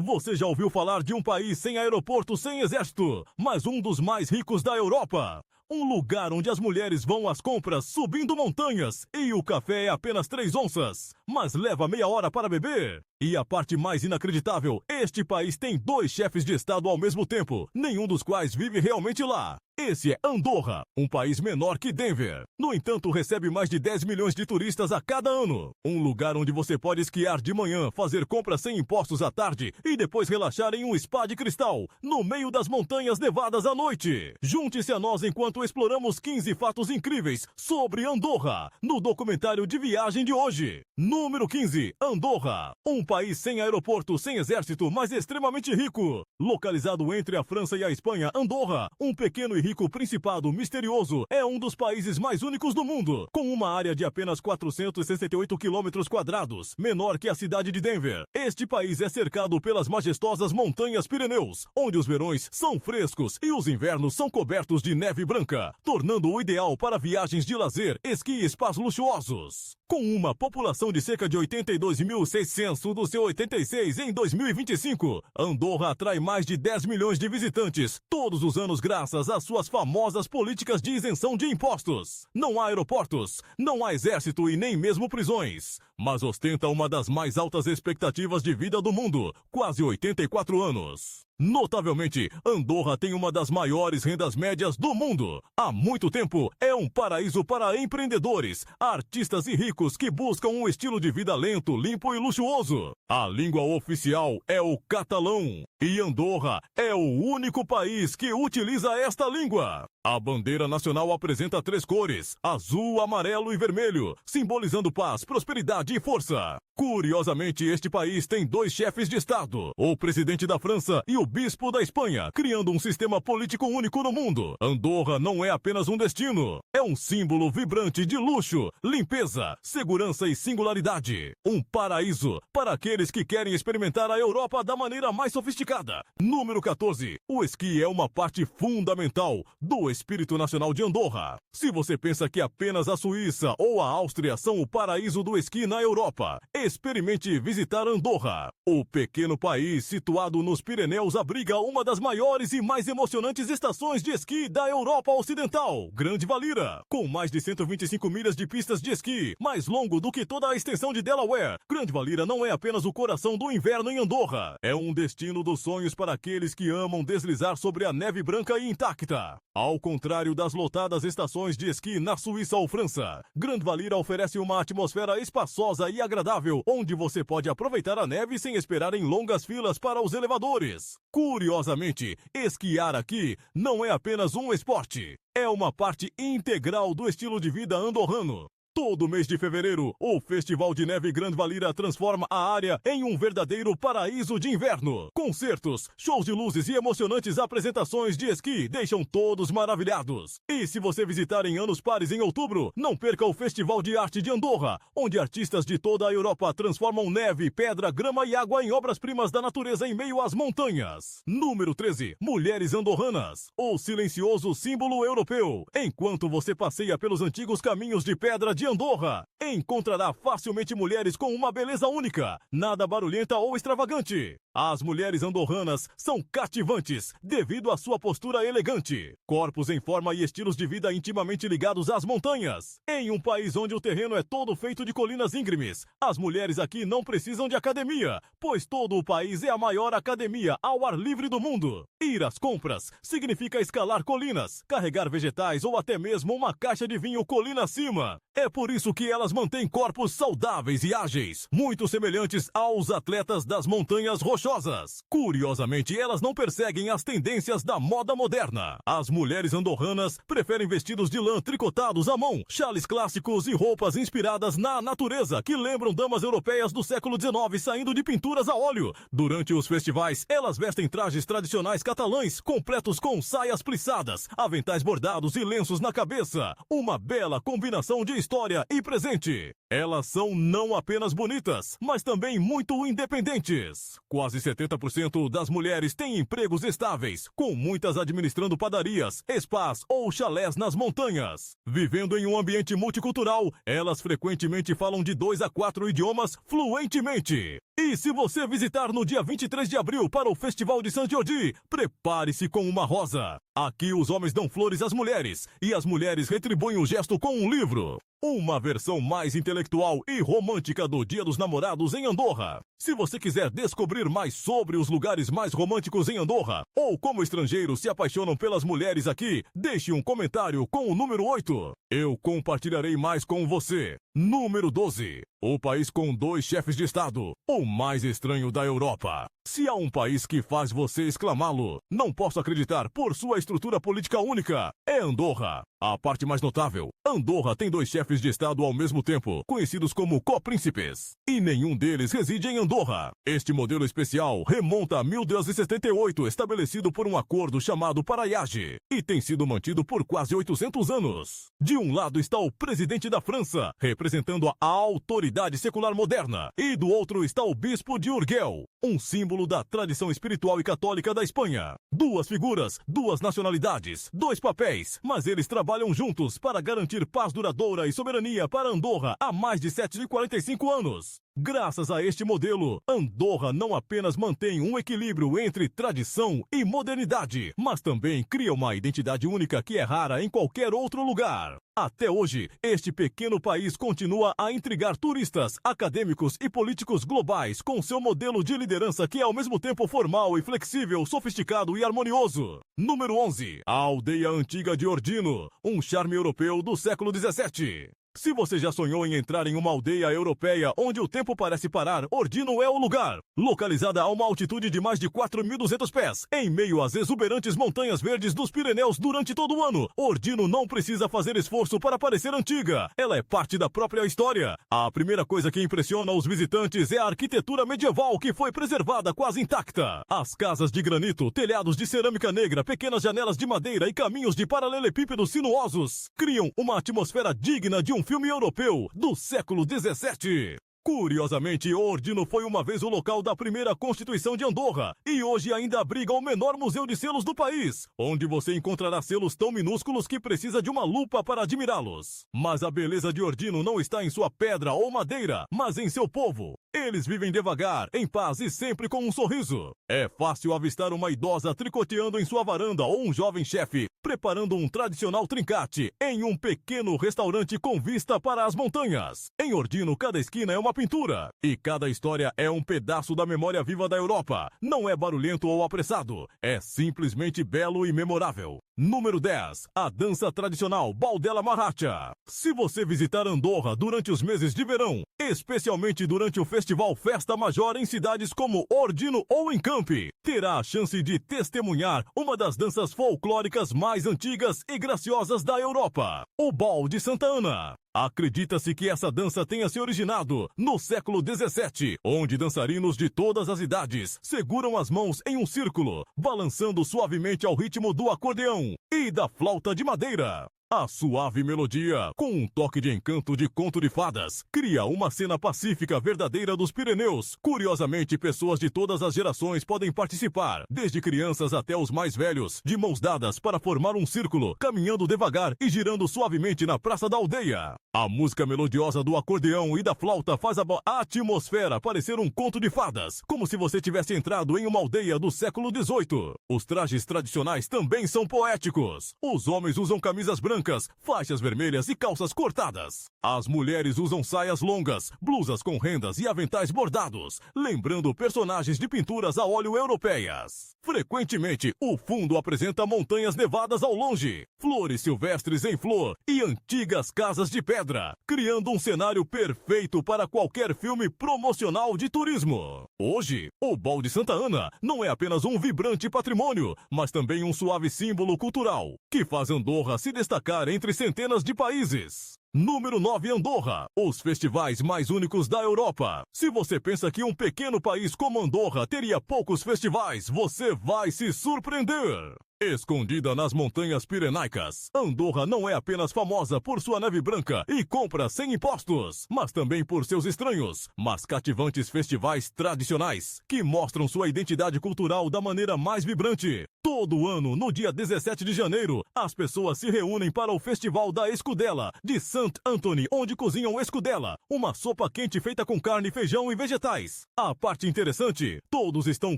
Você já ouviu falar de um país sem aeroporto, sem exército, mas um dos mais ricos da Europa? Um lugar onde as mulheres vão às compras subindo montanhas e o café é apenas 3 onças, mas leva meia hora para beber. E a parte mais inacreditável, este país tem 2 chefes de estado ao mesmo tempo, nenhum dos quais vive realmente lá. Esse é Andorra, um país menor que Denver. No entanto, recebe mais de 10 milhões de turistas a cada ano. Um lugar onde você pode esquiar de manhã, fazer compras sem impostos à tarde e depois relaxar em um spa de cristal, no meio das montanhas nevadas à noite. Junte-se a nós enquanto exploramos 15 fatos incríveis sobre Andorra, no documentário de viagem de hoje. Número 15, Andorra. Um país sem aeroporto, sem exército, mas extremamente rico. Localizado entre a França e a Espanha, Andorra, um pequeno e rico principado misterioso, é um dos países mais únicos do mundo, com uma área de apenas 468 quilômetros quadrados, menor que a cidade de Denver. Este país é cercado pelas majestosas montanhas Pirineus, onde os verões são frescos e os invernos são cobertos de neve branca, tornando-o ideal para viagens de lazer, esqui e spas luxuosos. Com uma população de cerca de 82.600 do seu 86 em 2025, Andorra atrai mais de 10 milhões de visitantes todos os anos graças às suas famosas políticas de isenção de impostos. Não há aeroportos, não há exército e nem mesmo prisões, mas ostenta uma das mais altas expectativas de vida do mundo, quase 84 anos. Notavelmente, Andorra tem uma das maiores rendas médias do mundo. Há muito tempo, é um paraíso para empreendedores, artistas e ricos que buscam um estilo de vida lento, limpo e luxuoso. A língua oficial é o catalão, e Andorra é o único país que utiliza esta língua. A bandeira nacional apresenta 3 cores, azul, amarelo e vermelho, simbolizando paz, prosperidade e força. Curiosamente, este país tem 2 chefes de Estado, o presidente da França e o bispo da Espanha, criando um sistema político único no mundo. Andorra não é apenas um destino, é um símbolo vibrante de luxo, limpeza, segurança e singularidade. Um paraíso para aqueles que querem experimentar a Europa da maneira mais sofisticada. Número 14. O esqui é uma parte fundamental do espírito nacional de Andorra. Se você pensa que apenas a Suíça ou a Áustria são o paraíso do esqui na Europa, experimente visitar Andorra. O pequeno país situado nos Pirineus abriga uma das maiores e mais emocionantes estações de esqui da Europa Ocidental, Grande Valira. Com mais de 125 milhas de pistas de esqui, mais longo do que toda a extensão de Delaware, Grande Valira não é apenas o coração do inverno em Andorra. É um destino dos sonhos para aqueles que amam deslizar sobre a neve branca e intacta. Ao contrário das lotadas estações de esqui na Suíça ou França, Grande Valira oferece uma atmosfera espaçosa e agradável, onde você pode aproveitar a neve sem esperar em longas filas para os elevadores. Curiosamente, esquiar aqui não é apenas um esporte, é uma parte integral do estilo de vida andorrano. Todo mês de fevereiro, o Festival de Neve Grande Valira transforma a área em um verdadeiro paraíso de inverno. Concertos, shows de luzes e emocionantes apresentações de esqui deixam todos maravilhados. E se você visitar em anos pares em outubro, não perca o Festival de Arte de Andorra, onde artistas de toda a Europa transformam neve, pedra, grama e água em obras-primas da natureza em meio às montanhas. Número 13. Mulheres andorranas, o silencioso símbolo europeu. Enquanto você passeia pelos antigos caminhos de pedra de Andorra, encontrará facilmente mulheres com uma beleza única, nada barulhenta ou extravagante. As mulheres andorranas são cativantes devido à sua postura elegante, corpos em forma e estilos de vida intimamente ligados às montanhas. Em um país onde o terreno é todo feito de colinas íngremes, as mulheres aqui não precisam de academia, pois todo o país é a maior academia ao ar livre do mundo. Ir às compras significa escalar colinas, carregar vegetais ou até mesmo uma caixa de vinho colina acima. É por isso que elas mantêm corpos saudáveis e ágeis, muito semelhantes aos atletas das montanhas rochosas. Curiosamente, elas não perseguem as tendências da moda moderna. As mulheres andorranas preferem vestidos de lã tricotados à mão, chales clássicos e roupas inspiradas na natureza que lembram damas europeias do século XIX saindo de pinturas a óleo. Durante os festivais, elas vestem trajes tradicionais catalães, completos com saias plissadas, aventais bordados e lenços na cabeça. Uma bela combinação de história história e presente. Elas são não apenas bonitas, mas também muito independentes. Quase 70% das mulheres têm empregos estáveis, com muitas administrando padarias, spas ou chalés nas montanhas. Vivendo em um ambiente multicultural, elas frequentemente falam de 2 a 4 idiomas fluentemente. E se você visitar no dia 23 de abril para o Festival de Saint-Jordi, prepare-se com uma rosa. Aqui os homens dão flores às mulheres e as mulheres retribuem o gesto com um livro. Uma versão mais intelectual e romântica do Dia dos Namorados em Andorra. Se você quiser descobrir mais sobre os lugares mais românticos em Andorra, ou como estrangeiros se apaixonam pelas mulheres aqui, deixe um comentário com o número 8. Eu compartilharei mais com você. Número 12. O país com 2 chefes de Estado, o mais estranho da Europa. Se há um país que faz você exclamá-lo, não posso acreditar por sua estrutura política única, é Andorra. A parte mais notável, Andorra tem 2 chefes de Estado ao mesmo tempo, conhecidos como copríncipes, e nenhum deles reside em Andorra. Este modelo especial remonta a 1278, estabelecido por um acordo chamado Paraiage, e tem sido mantido por quase 800 anos. De um lado está o presidente da França, representando a autoridade secular moderna, e do outro está o bispo de Urgel, um símbolo da tradição espiritual e católica da Espanha. 2 figuras, 2 nacionalidades, 2 papéis, mas eles trabalham juntos para garantir paz duradoura e soberania para Andorra há mais de 745 anos. Graças a este modelo, Andorra não apenas mantém um equilíbrio entre tradição e modernidade, mas também cria uma identidade única que é rara em qualquer outro lugar. Até hoje, este pequeno país continua a intrigar turistas, acadêmicos e políticos globais com seu modelo de liderança que é ao mesmo tempo formal e flexível, sofisticado e harmonioso. Número 11. A aldeia antiga de Ordino, um charme europeu do século XVII. Se você já sonhou em entrar em uma aldeia europeia onde o tempo parece parar, Ordino é o lugar. Localizada a uma altitude de mais de 4.200 pés, em meio às exuberantes montanhas verdes dos Pirineus durante todo o ano, Ordino não precisa fazer esforço para parecer antiga. Ela é parte da própria história. A primeira coisa que impressiona os visitantes é a arquitetura medieval que foi preservada quase intacta. As casas de granito, telhados de cerâmica negra, pequenas janelas de madeira e caminhos de paralelepípedos sinuosos criam uma atmosfera digna de um filme europeu do século XVII. Curiosamente, Ordino foi uma vez o local da primeira Constituição de Andorra e hoje ainda abriga o menor museu de selos do país, onde você encontrará selos tão minúsculos que precisa de uma lupa para admirá-los. Mas a beleza de Ordino não está em sua pedra ou madeira, mas em seu povo. Eles vivem devagar, em paz e sempre com um sorriso. É fácil avistar uma idosa tricoteando em sua varanda ou um jovem chefe preparando um tradicional trincate em um pequeno restaurante com vista para as montanhas. Em Ordino, cada esquina é uma pintura e cada história é um pedaço da memória viva da Europa. Não é barulhento ou apressado, é simplesmente belo e memorável. Número 10. A dança tradicional Baldella Marracha. Se você visitar Andorra durante os meses de verão, especialmente durante o Festival Festa Major em cidades como Ordino ou em Campi, terá a chance de testemunhar uma das danças folclóricas mais antigas e graciosas da Europa, o Bal de Santa Ana. Acredita-se que essa dança tenha se originado no século XVII, onde dançarinos de todas as idades seguram as mãos em um círculo, balançando suavemente ao ritmo do acordeão e da flauta de madeira. A suave melodia, com um toque de encanto de conto de fadas, cria uma cena pacífica verdadeira dos Pirineus. Curiosamente, pessoas de todas as gerações podem participar, desde crianças até os mais velhos, de mãos dadas para formar um círculo, caminhando devagar e girando suavemente na praça da aldeia. A música melodiosa do acordeão e da flauta faz a atmosfera parecer um conto de fadas, como se você tivesse entrado em uma aldeia do século XVIII. Os trajes tradicionais também são poéticos. Os homens usam camisas brancas, faixas vermelhas e calças cortadas. As mulheres usam saias longas, blusas com rendas e aventais bordados, lembrando personagens de pinturas a óleo europeias. Frequentemente, o fundo apresenta montanhas nevadas ao longe, flores silvestres em flor e antigas casas de pedra, criando um cenário perfeito para qualquer filme promocional de turismo. Hoje, o Bal de Santa Ana não é apenas um vibrante patrimônio, mas também um suave símbolo cultural, que faz Andorra se destacar entre centenas de países. Número 9. Andorra, os festivais mais únicos da Europa. Se você pensa que um pequeno país como Andorra teria poucos festivais, você vai se surpreender. Escondida nas montanhas pirenaicas, Andorra não é apenas famosa por sua neve branca e compras sem impostos, mas também por seus estranhos, mas cativantes festivais tradicionais, que mostram sua identidade cultural da maneira mais vibrante. Todo ano, no dia 17 de janeiro, as pessoas se reúnem para o Festival da Escudella, de Sant Antoni, onde cozinham escudella, uma sopa quente feita com carne, feijão e vegetais. A parte interessante, todos estão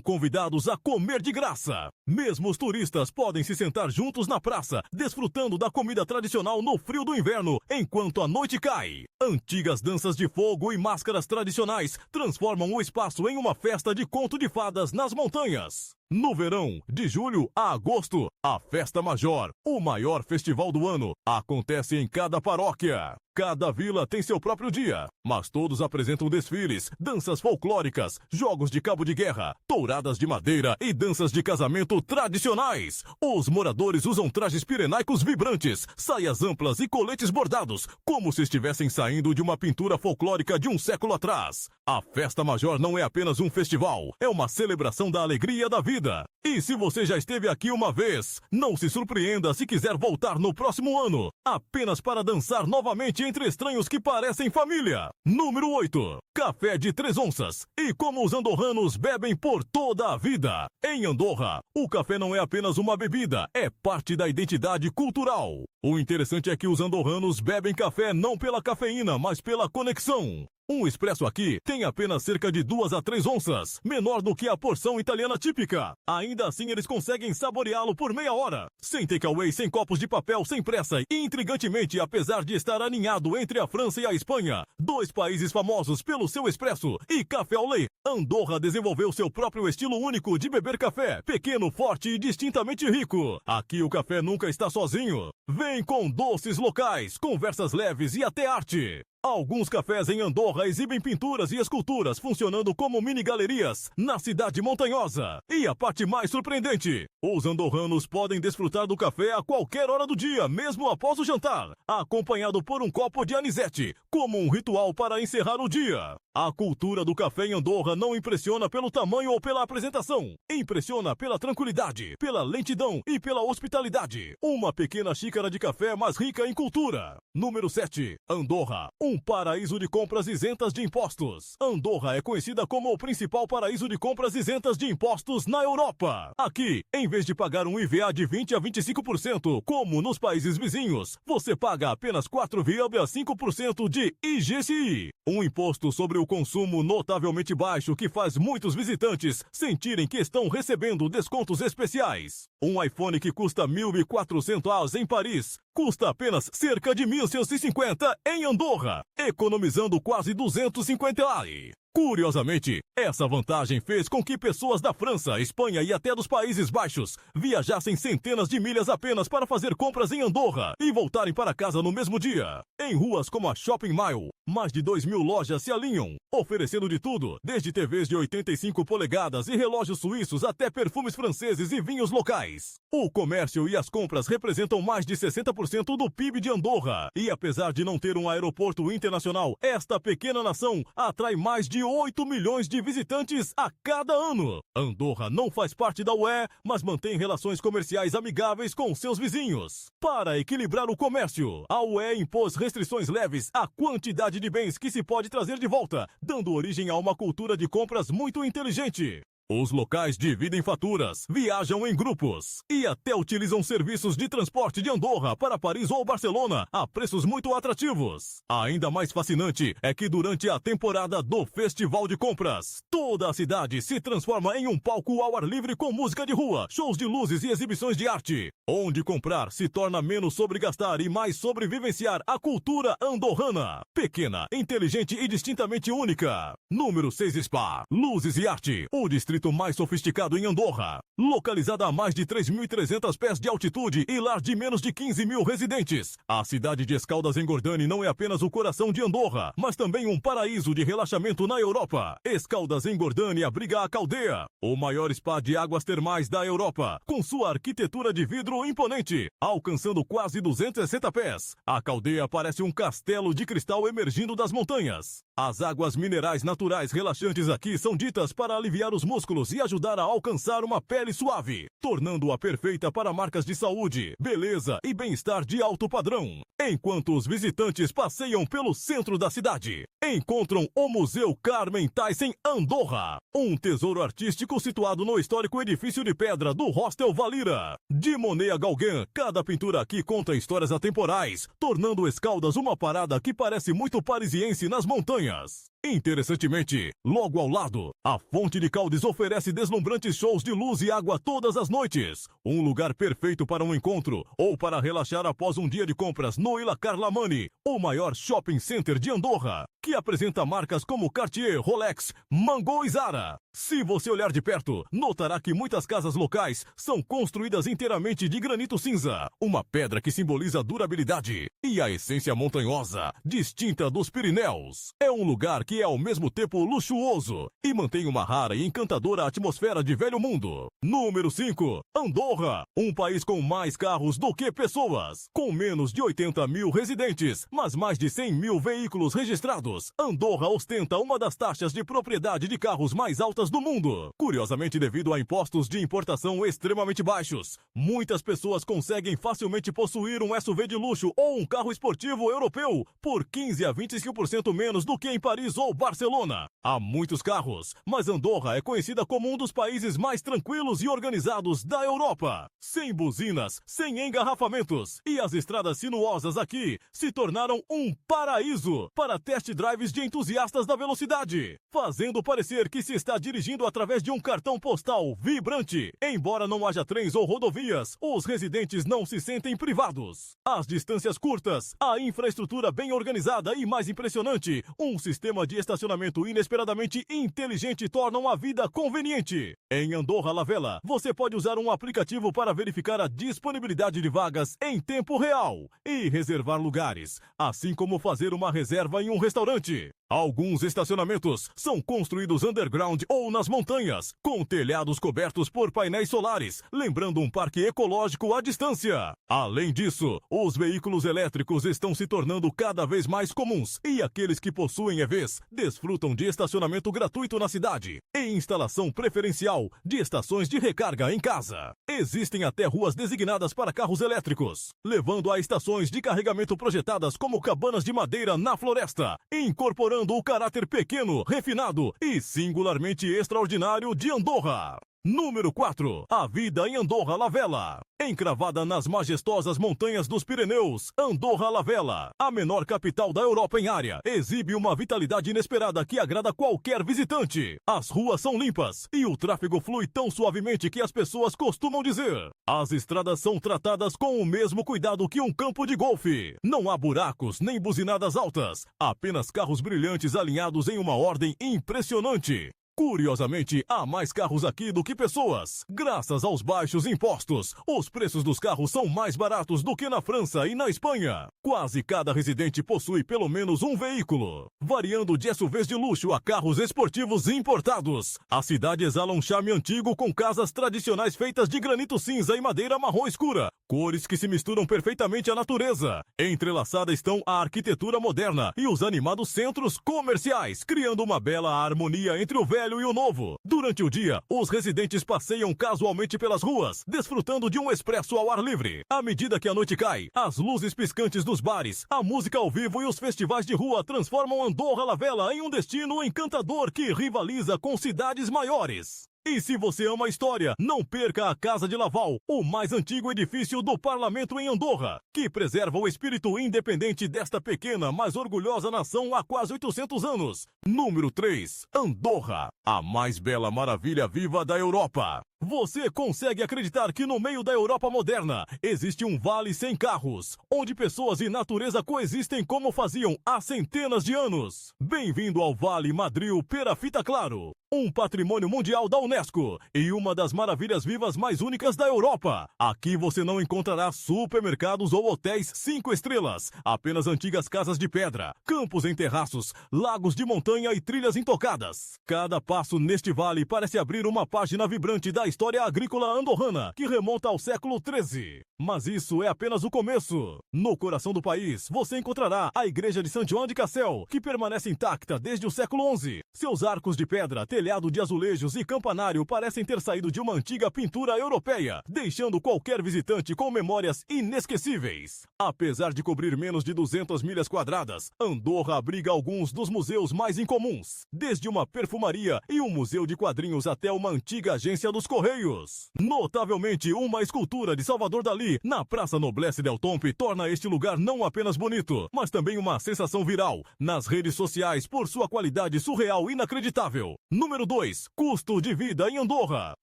convidados a comer de graça. Mesmo os turistas podem se sentar juntos na praça, desfrutando da comida tradicional no frio do inverno, enquanto a noite cai. Antigas danças de fogo e máscaras tradicionais transformam o espaço em uma festa de conto de fadas nas montanhas. No verão, de julho a agosto, a Festa Major, o maior festival do ano, acontece em cada paróquia. Cada vila tem seu próprio dia, mas todos apresentam desfiles, danças folclóricas, jogos de cabo de guerra, touradas de madeira e danças de casamento tradicionais. Os moradores usam trajes pirenaicos vibrantes, saias amplas e coletes bordados, como se estivessem saindo de uma pintura folclórica de um século atrás. A Festa Major não é apenas um festival, é uma celebração da alegria da vida. E se você já esteve aqui uma vez, não se surpreenda se quiser voltar no próximo ano, apenas para dançar novamente entre estranhos que parecem família. Número 8. Café de 3 onças. E como os andorranos bebem por toda a vida. Em Andorra, o café não é apenas uma bebida, é parte da identidade cultural. O interessante é que os andorranos bebem café não pela cafeína, mas pela conexão. Um expresso aqui tem apenas cerca de 2 a 3 onças, menor do que a porção italiana típica. Ainda assim, eles conseguem saboreá-lo por meia hora, sem takeaway, sem copos de papel, sem pressa. E intrigantemente, apesar de estar aninhado entre a França e a Espanha, 2 países famosos pelo seu expresso e café au lait, Andorra desenvolveu seu próprio estilo único de beber café, pequeno, forte e distintamente rico. Aqui o café nunca está sozinho. Vem com doces locais, conversas leves e até arte. Alguns cafés em Andorra exibem pinturas e esculturas funcionando como mini-galerias na cidade montanhosa. E a parte mais surpreendente, os andorranos podem desfrutar do café a qualquer hora do dia, mesmo após o jantar, acompanhado por um copo de anisete, como um ritual para encerrar o dia. A cultura do café em Andorra não impressiona pelo tamanho ou pela apresentação. Impressiona pela tranquilidade, pela lentidão e pela hospitalidade. Uma pequena xícara de café mais rica em cultura. Número 7. Andorra, um paraíso de compras isentas de impostos. Andorra é conhecida como o principal paraíso de compras isentas de impostos na Europa. Aqui, em vez de pagar um IVA de 20 a 25%, como nos países vizinhos, você paga apenas 4,5% de IGCI. Um imposto sobre o consumo notavelmente baixo que faz muitos visitantes sentirem que estão recebendo descontos especiais. Um iPhone que custa 1.400 € em Paris, custa apenas cerca de 1.150 em Andorra, economizando quase 250 €. Curiosamente, essa vantagem fez com que pessoas da França, Espanha e até dos Países Baixos viajassem centenas de milhas apenas para fazer compras em Andorra e voltarem para casa no mesmo dia. Em ruas como a Shopping Mile, mais de 2.000 lojas se alinham, oferecendo de tudo, desde TVs de 85 polegadas e relógios suíços até perfumes franceses e vinhos locais. O comércio e as compras representam mais de 60% do PIB de Andorra. E apesar de não ter um aeroporto internacional, esta pequena nação atrai mais de 8 milhões de visitantes a cada ano. Andorra não faz parte da UE, mas mantém relações comerciais amigáveis com seus vizinhos. Para equilibrar o comércio, a UE impôs restrições leves à quantidade de bens que se pode trazer de volta, dando origem a uma cultura de compras muito inteligente. Os locais dividem faturas, viajam em grupos e até utilizam serviços de transporte de Andorra para Paris ou Barcelona a preços muito atrativos. Ainda mais fascinante é que durante a temporada do Festival de Compras, toda a cidade se transforma em um palco ao ar livre com música de rua, shows de luzes e exibições de arte, onde comprar se torna menos sobre gastar e mais sobre vivenciar a cultura andorrana. Pequena, inteligente e distintamente única. Número 6 Spa, Luzes e Arte, o distrito mais sofisticado em Andorra. Localizada a mais de 3.300 pés de altitude e lar de menos de 15 mil residentes, a cidade de Escaldas-Engordany não é apenas o coração de Andorra, mas também um paraíso de relaxamento na Europa. Escaldas-Engordany abriga a Caldeia, o maior spa de águas termais da Europa, com sua arquitetura de vidro imponente, alcançando quase 260 pés. A Caldeia parece um castelo de cristal emergindo das montanhas. As águas minerais naturais relaxantes aqui são ditas para aliviar os músculos músculos e ajudar a alcançar uma pele suave, tornando-a perfeita para marcas de saúde, beleza e bem-estar de alto padrão. Enquanto os visitantes passeiam pelo centro da cidade, encontram o Museu Carmen Thyssen Andorra, um tesouro artístico situado no histórico edifício de pedra do Hostel Valira. De Monet a Gauguin, cada pintura aqui conta histórias atemporais, tornando Escaldas uma parada que parece muito parisiense nas montanhas. Interessantemente, logo ao lado, a Fonte de Caldes oferece deslumbrantes shows de luz e água todas as noites. Um lugar perfeito para um encontro ou para relaxar após um dia de compras no Ilha Carlamani, o maior shopping center de Andorra, que apresenta marcas como Cartier, Rolex, Mango e Zara. Se você olhar de perto, notará que muitas casas locais são construídas inteiramente de granito cinza, uma pedra que simboliza a durabilidade e a essência montanhosa, distinta dos Pirineus. É um lugar que é ao mesmo tempo luxuoso e mantém uma rara e encantadora atmosfera de velho mundo. Número 5. Andorra, um país com mais carros do que pessoas. Com menos de 80 mil residentes, mas mais de 100 mil veículos registrados, Andorra ostenta uma das taxas de propriedade de carros mais altas do mundo. Curiosamente, devido a impostos de importação extremamente baixos, muitas pessoas conseguem facilmente possuir um SUV de luxo ou um carro esportivo europeu por 15 a 25% menos do que em Paris ou Barcelona. Há muitos carros, mas Andorra é conhecida como um dos países mais tranquilos e organizados da Europa. Sem buzinas, sem engarrafamentos, e as estradas sinuosas aqui se tornaram um paraíso para test drives de entusiastas da velocidade, fazendo parecer que se está dirigindo através de um cartão postal vibrante. Embora não haja trens ou rodovias, os residentes não se sentem privados. As distâncias curtas, a infraestrutura bem organizada e, mais impressionante, um sistema de estacionamento inesperadamente inteligente tornam a vida conveniente. Em Andorra la Vella, você pode usar um aplicativo para verificar a disponibilidade de vagas em tempo real e reservar lugares, assim como fazer uma reserva em um restaurante. Alguns estacionamentos são construídos underground ou nas montanhas, com telhados cobertos por painéis solares, lembrando um parque ecológico à distância. Além disso, os veículos elétricos estão se tornando cada vez mais comuns e aqueles que possuem EVs desfrutam de estacionamento gratuito na cidade e instalação preferencial de estações de recarga em casa. Existem até ruas designadas para carros elétricos, levando a estações de carregamento projetadas como cabanas de madeira na floresta, incorporando o caráter pequeno, refinado e singularmente extraordinário de Andorra. Número 4. A vida em Andorra la Vella. Encravada nas majestosas montanhas dos Pirineus, Andorra la Vella, a menor capital da Europa em área, exibe uma vitalidade inesperada que agrada qualquer visitante. As ruas são limpas e o tráfego flui tão suavemente que as pessoas costumam dizer: as estradas são tratadas com o mesmo cuidado que um campo de golfe. Não há buracos nem buzinadas altas, apenas carros brilhantes alinhados em uma ordem impressionante. Curiosamente, há mais carros aqui do que pessoas. Graças aos baixos impostos, os preços dos carros são mais baratos do que na França e na Espanha. Quase cada residente possui pelo menos um veículo, variando de SUVs de luxo a carros esportivos importados. A cidade exala um charme antigo com casas tradicionais feitas de granito cinza e madeira marrom escura, cores que se misturam perfeitamente à natureza. Entrelaçada estão a arquitetura moderna e os animados centros comerciais, criando uma bela harmonia entre o velho e o novo. Durante o dia, os residentes passeiam casualmente pelas ruas, desfrutando de um expresso ao ar livre. À medida que a noite cai, as luzes piscantes dos bares, a música ao vivo e os festivais de rua transformam Andorra la Vella em um destino encantador que rivaliza com cidades maiores. E se você ama a história, não perca a Casa de Laval, o mais antigo edifício do parlamento em Andorra, que preserva o espírito independente desta pequena, mas orgulhosa nação há quase 800 anos. Número 3. Andorra, a mais bela maravilha viva da Europa. Você consegue acreditar que no meio da Europa moderna existe um vale sem carros, onde pessoas e natureza coexistem como faziam há centenas de anos? Bem-vindo ao Vale Madril Perafita Claro, um patrimônio mundial da Unesco e uma das maravilhas vivas mais únicas da Europa. Aqui você não encontrará supermercados ou hotéis 5 estrelas, apenas antigas casas de pedra, campos em terraços, lagos de montanha e trilhas intocadas. Cada passo neste vale parece abrir uma página vibrante da história agrícola andorrana, que remonta ao século XIII. Mas isso é apenas o começo. No coração do país, você encontrará a igreja de São João de Cassel, que permanece intacta desde o século XI. Seus arcos de pedra, telhado de azulejos e campanário parecem ter saído de uma antiga pintura europeia, deixando qualquer visitante com memórias inesquecíveis. Apesar de cobrir menos de 200 milhas quadradas, Andorra abriga alguns dos museus mais incomuns, desde uma perfumaria e um museu de quadrinhos até uma antiga agência dos Correios. Notavelmente, uma escultura de Salvador Dalí na Praça Noblesse del Tompe torna este lugar não apenas bonito, mas também uma sensação viral nas redes sociais por sua qualidade surreal e inacreditável. Número 2. Custo de vida em Andorra.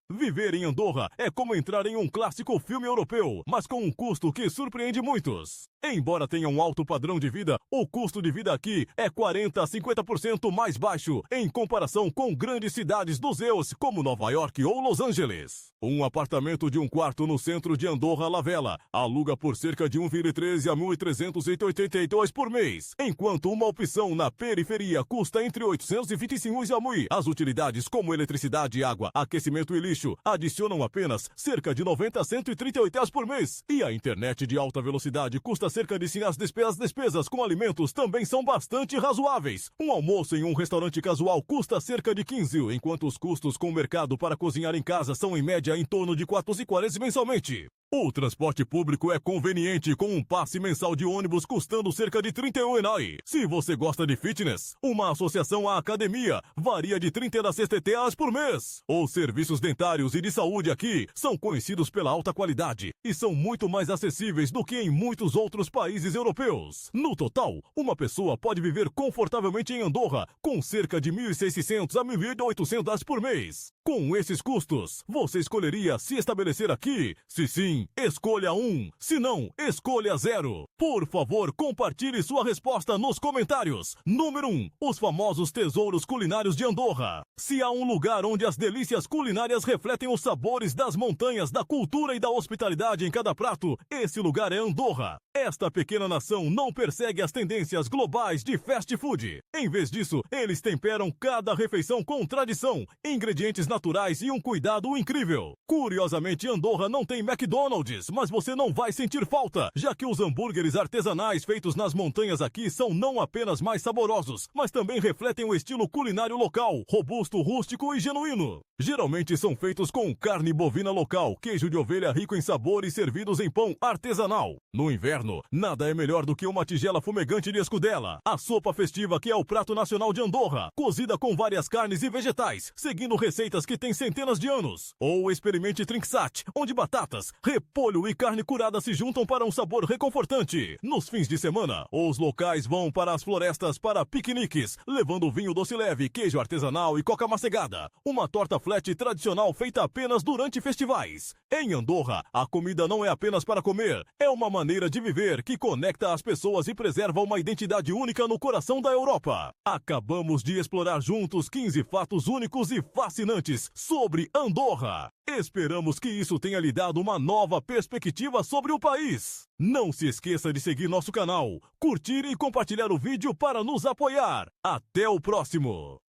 Viver em Andorra é como entrar em um clássico filme europeu, mas com um custo que surpreende muitos. Embora tenha um alto padrão de vida, o custo de vida aqui é 40 a 50% mais baixo em comparação com grandes cidades dos EUs como Nova York ou Los Angeles. Um apartamento de um quarto no centro de Andorra la Vella aluga por cerca de 1,13 a 1.382 por mês, enquanto uma opção na periferia custa entre 825 e 1.000. As utilidades como eletricidade, água, aquecimento e lixo adicionam apenas cerca de 90 a 138 euros por mês. E a internet de alta velocidade custa cerca de 100. As despesas com alimentos também são bastante razoáveis. Um almoço em um restaurante casual custa cerca de 15, enquanto os custos com o mercado para cozinhar em casa são em média em torno de 440 mensalmente. O transporte público é conveniente, com um passe mensal de ônibus custando cerca de 31 ENAI. Se você gosta de fitness, uma associação à academia varia de 30 a 60 euros por mês. Os serviços dentários e de saúde aqui são conhecidos pela alta qualidade e são muito mais acessíveis do que em muitos outros países europeus. No total, uma pessoa pode viver confortavelmente em Andorra com cerca de 1.600 a 1.800 por mês. Com esses custos, você escolheria se estabelecer aqui? Se sim, escolha 1. Se não, escolha 0. Por favor, compartilhe sua resposta nos comentários. Número 1. Os famosos tesouros culinários de Andorra. Se há um lugar onde as delícias culinárias refletem os sabores das montanhas, da cultura e da hospitalidade em cada prato, esse lugar é Andorra. Esta pequena nação não persegue as tendências globais de fast food. Em vez disso, eles temperam cada refeição com tradição, ingredientes naturais e um cuidado incrível. Curiosamente, Andorra não tem McDonald's, mas você não vai sentir falta, já que os hambúrgueres artesanais feitos nas montanhas aqui são não apenas mais saborosos, mas também refletem o estilo culinário local, robusto, rústico e genuíno. Geralmente são feitos com carne bovina local, queijo de ovelha rico em sabor e servidos em pão artesanal. No inverno, nada é melhor do que uma tigela fumegante de escudela, a sopa festiva que é o prato nacional de Andorra, cozida com várias carnes e vegetais, seguindo receitas que têm centenas de anos. Ou experimente trinxat, onde batatas, repolho e carne curada se juntam para um sabor reconfortante. Nos fins de semana, os locais vão para as florestas para piqueniques, levando vinho doce leve, queijo artesanal e coca macegada. Uma torta flat tradicional feita apenas durante festivais. Em Andorra, a comida não é apenas para comer, é uma maneira de viver que conecta as pessoas e preserva uma identidade única no coração da Europa. Acabamos de explorar juntos 15 fatos únicos e fascinantes sobre Andorra. Esperamos que isso tenha lhe dado uma nova perspectiva sobre o país. Não se esqueça de seguir nosso canal, curtir e compartilhar o vídeo para nos apoiar. Até o próximo!